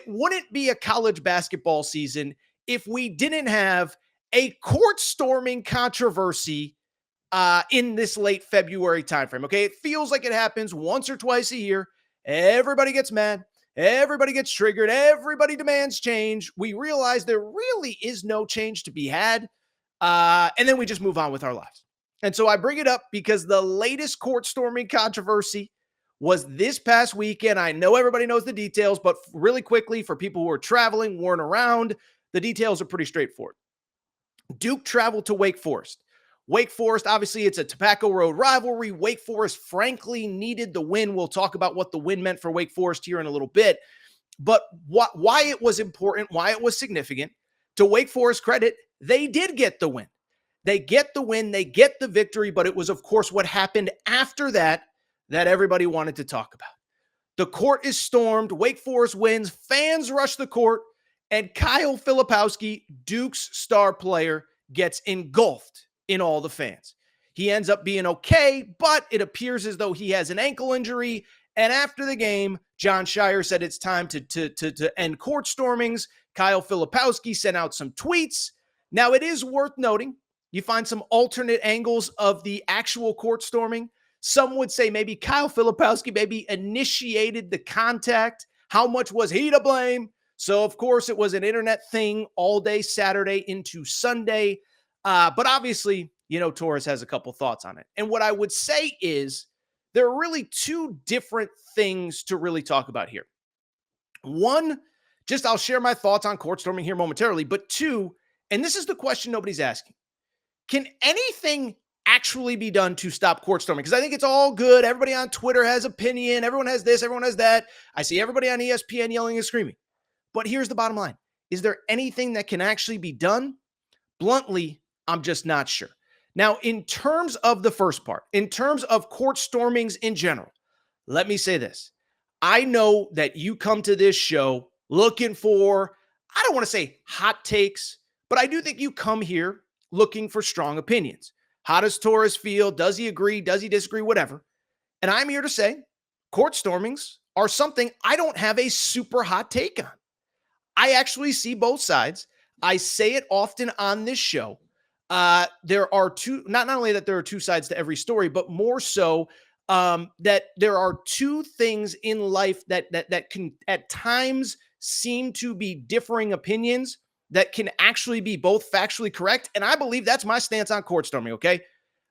it wouldn't be a college basketball season if we didn't have a court storming controversy in this late February timeframe. Okay, it feels like it happens once or twice a year. Everybody gets mad. Everybody gets triggered. Everybody demands change. We realize there really is no change to be had. And then we just move on with our lives. And so I bring it up because the latest court storming controversy was this past weekend. I know everybody knows the details, but really quickly, for people who are traveling, weren't around, the details are pretty straightforward. Duke traveled to Wake Forest. Wake Forest, obviously, it's a Tobacco Road rivalry. Wake Forest, frankly, needed the win. We'll talk about what the win meant for Wake Forest here in a little bit. But why it was important, why it was significant, to Wake Forest credit, they did get the win. They get the win, they get the victory, but it was, of course, what happened after that everybody wanted to talk about. The court is stormed, Wake Forest wins, fans rush the court, and Kyle Filipowski, Duke's star player, gets engulfed in all the fans. He ends up being okay, but it appears as though he has an ankle injury. And after the game, Jon Scheyer said it's time to end court stormings. Kyle Filipowski sent out some tweets. Now, it is worth noting, you find some alternate angles of the actual court storming. Some would say maybe Kyle Filipowski maybe initiated the contact. How much was he to blame? So, of course, it was an internet thing all day Saturday into Sunday. But obviously, Torres has a couple thoughts on it. And what I would say is there are really two different things to really talk about here. One, just I'll share my thoughts on court storming here momentarily. But two, and this is the question nobody's asking, can anything actually be done to stop court storming? Because I think it's all good. Everybody on Twitter has opinion. Everyone has this. Everyone has that. I see everybody on ESPN yelling and screaming. But here's the bottom line. Is there anything that can actually be done? Bluntly, I'm just not sure. Now, in terms of the first part, in terms of court stormings in general, let me say this. I know that you come to this show looking for, I don't want to say hot takes, but I do think you come here looking for strong opinions. How does Torres feel? Does he agree? Does he disagree? Whatever. And I'm here to say court stormings are something I don't have a super hot take on. I actually see both sides. I say it often on this show. There are not only that there are two sides to every story, but more so that there are two things in life that can at times seem to be differing opinions that can actually be both factually correct. And I believe that's my stance on court storming, okay?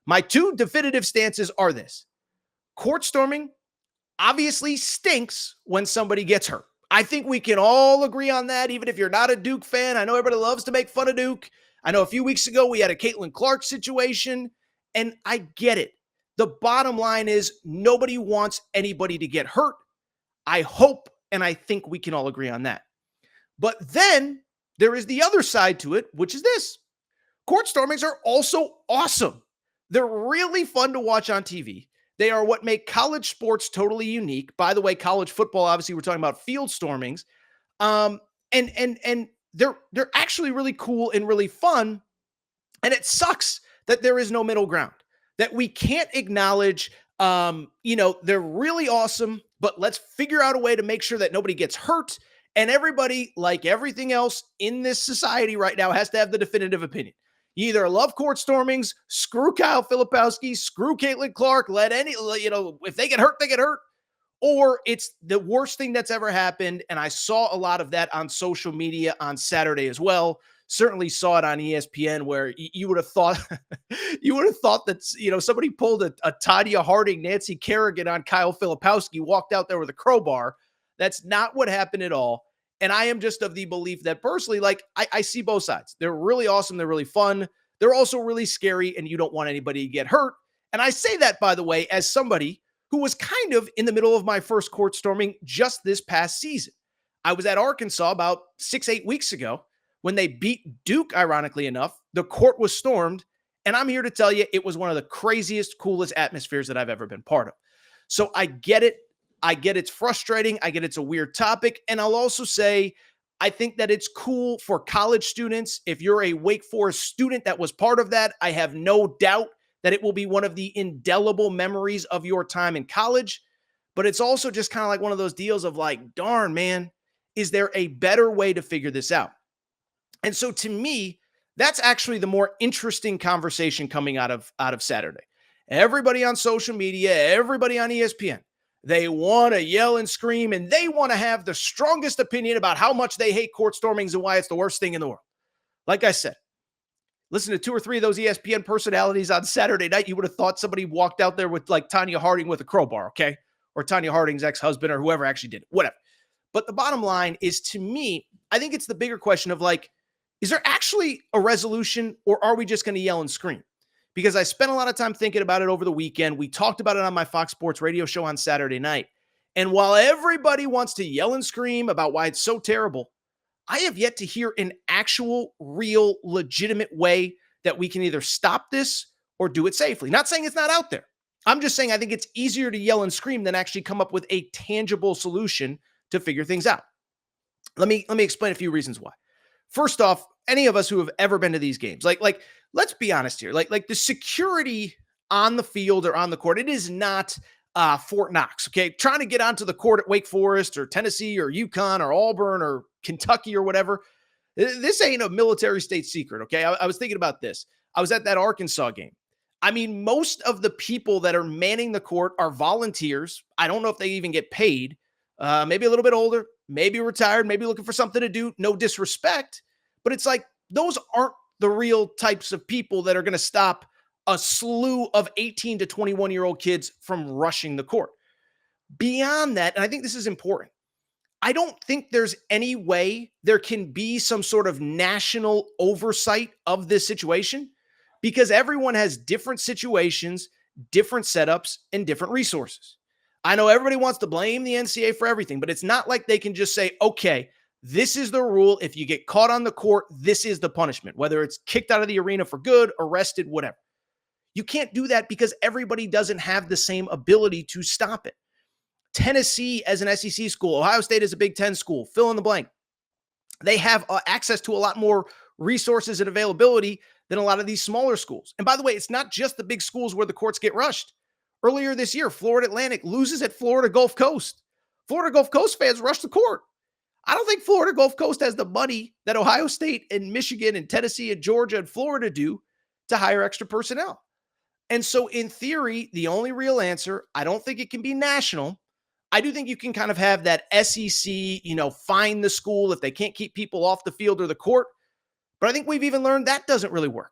My two definitive stances are this. Court storming obviously stinks when somebody gets hurt. I think we can all agree on that, even if you're not a Duke fan. I know everybody loves to make fun of Duke. I know a few weeks ago we had a Caitlin Clark situation, and I get it. The bottom line is nobody wants anybody to get hurt. I hope, and I think we can all agree on that. But then there is the other side to it, which is this. Court stormings are also awesome. They're really fun to watch on TV. They are what make college sports totally unique. By the way, college football, obviously, we're talking about field stormings. And they're actually really cool and really fun. And it sucks that there is no middle ground, that we can't acknowledge, they're really awesome, but let's figure out a way to make sure that nobody gets hurt. And everybody, like everything else in this society right now, has to have the definitive opinion. You either love court stormings, screw Kyle Filipowski, screw Caitlin Clark, if they get hurt, they get hurt. Or it's the worst thing that's ever happened. And I saw a lot of that on social media on Saturday as well. Certainly saw it on ESPN, where you would have thought that, somebody pulled a Tanya Harding, Nancy Kerrigan on Kyle Filipowski, walked out there with a crowbar. That's not what happened at all. And I am just of the belief that personally, I see both sides. They're really awesome. They're really fun. They're also really scary, and you don't want anybody to get hurt. And I say that, by the way, as somebody who was kind of in the middle of my first court storming just this past season. I was at Arkansas about 6-8 weeks ago when they beat Duke, ironically enough. The court was stormed, and I'm here to tell you it was one of the craziest, coolest atmospheres that I've ever been part of. So I get it. I get it's frustrating. I get it's a weird topic. And I'll also say, I think that it's cool for college students. If you're a Wake Forest student that was part of that, I have no doubt that it will be one of the indelible memories of your time in college. But it's also just kind of like one of those deals of darn, man, Is there a better way to figure this out? And so to me, that's actually the more interesting conversation coming out of Saturday. Everybody on social media, everybody on ESPN, they want to yell and scream and they want to have the strongest opinion about how much they hate court stormings and why it's the worst thing in the world. Like I said, listen to two or three of those ESPN personalities on Saturday night, you would have thought somebody walked out there with like Tanya Harding with a crowbar, okay? Or Tanya Harding's ex-husband or whoever actually did it, whatever. But the bottom line is, to me, I think it's the bigger question of like, is there actually a resolution or are we just going to yell and scream? Because I spent a lot of time thinking about it over the weekend. We talked about it on my Fox Sports radio show on Saturday night. And while everybody wants to yell and scream about why it's so terrible, I have yet to hear an actual, real, legitimate way that we can either stop this or do it safely. Not saying it's not out there. I'm just saying I think it's easier to yell and scream than actually come up with a tangible solution to figure things out. Let me explain a few reasons why. First off, any of us who have ever been to these games, like let's be honest here, like the security on the field or on the court, it is not Fort Knox. Okay, trying to get onto the court at Wake Forest or Tennessee or UConn or Auburn or Kentucky or whatever. This ain't a military state secret. Okay, I was thinking about this. I was at that Arkansas game. I mean, most of the people that are manning the court are volunteers. I don't know if they even get paid. Maybe a little bit older, maybe retired, maybe looking for something to do. No disrespect, but it's like those aren't the real types of people that are going to stop a slew of 18 to 21-year-old kids from rushing the court. Beyond that, and I think this is important, I don't think there's any way there can be some sort of national oversight of this situation because everyone has different situations, different setups, and different resources. I know everybody wants to blame the NCAA for everything, but it's not like they can just say, okay, this is the rule. If you get caught on the court, this is the punishment, whether it's kicked out of the arena for good, arrested, whatever. You can't do that because everybody doesn't have the same ability to stop it. Tennessee as an SEC school, Ohio State is a Big Ten school, fill in the blank. They have access to a lot more resources and availability than a lot of these smaller schools. And by the way, it's not just the big schools where the courts get rushed. Earlier this year, Florida Atlantic loses at Florida Gulf Coast. Florida Gulf Coast fans rush the court. I don't think Florida Gulf Coast has the money that Ohio State and Michigan and Tennessee and Georgia and Florida do to hire extra personnel. And so in theory, the only real answer, I don't think it can be national. I do think you can kind of have that SEC, fine the school if they can't keep people off the field or the court. But I think we've even learned that doesn't really work.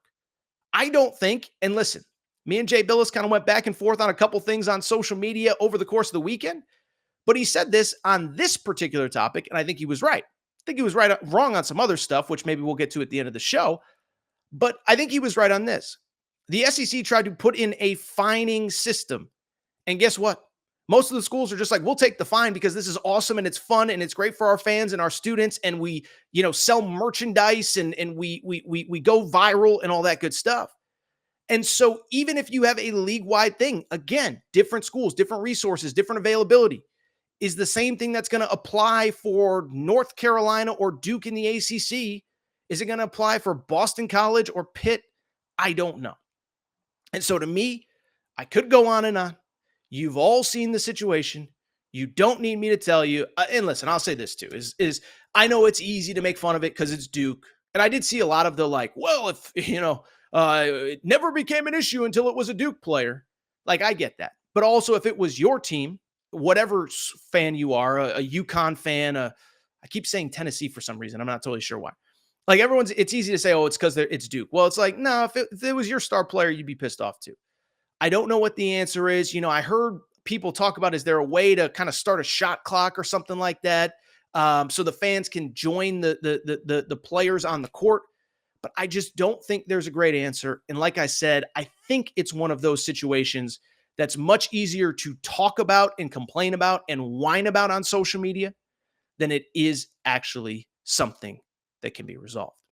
I don't think, and listen, me and Jay Billis kind of went back and forth on a couple things on social media over the course of the weekend, but he said this on this particular topic, and I think he was right. I think he was wrong on some other stuff, which maybe we'll get to at the end of the show, but I think he was right on this. The SEC tried to put in a fining system, and guess what? Most of the schools are just like, we'll take the fine because this is awesome and it's fun and it's great for our fans and our students, and we, sell merchandise and we go viral and all that good stuff. And so even if you have a league-wide thing, again, different schools, different resources, different availability, is the same thing that's going to apply for North Carolina or Duke in the ACC? Is it going to apply for Boston College or Pitt? I don't know. And so to me, I could go on and on. You've all seen the situation. You don't need me to tell you. And listen, I'll say this too, is I know it's easy to make fun of it because it's Duke. And I did see a lot of the like, well, if, it never became an issue until it was a Duke player. Like, I get that. But also, if it was your team, whatever fan you are, a UConn fan, I keep saying Tennessee for some reason. I'm not totally sure why. Like, it's easy to say, oh, it's because it's Duke. Well, it's like, no, if it was your star player, you'd be pissed off too. I don't know what the answer is. I heard people talk about, is there a way to kind of start a shot clock or something like that, so the fans can join the players on the court? But I just don't think there's a great answer. And like I said, I think it's one of those situations that's much easier to talk about and complain about and whine about on social media than it is actually something that can be resolved.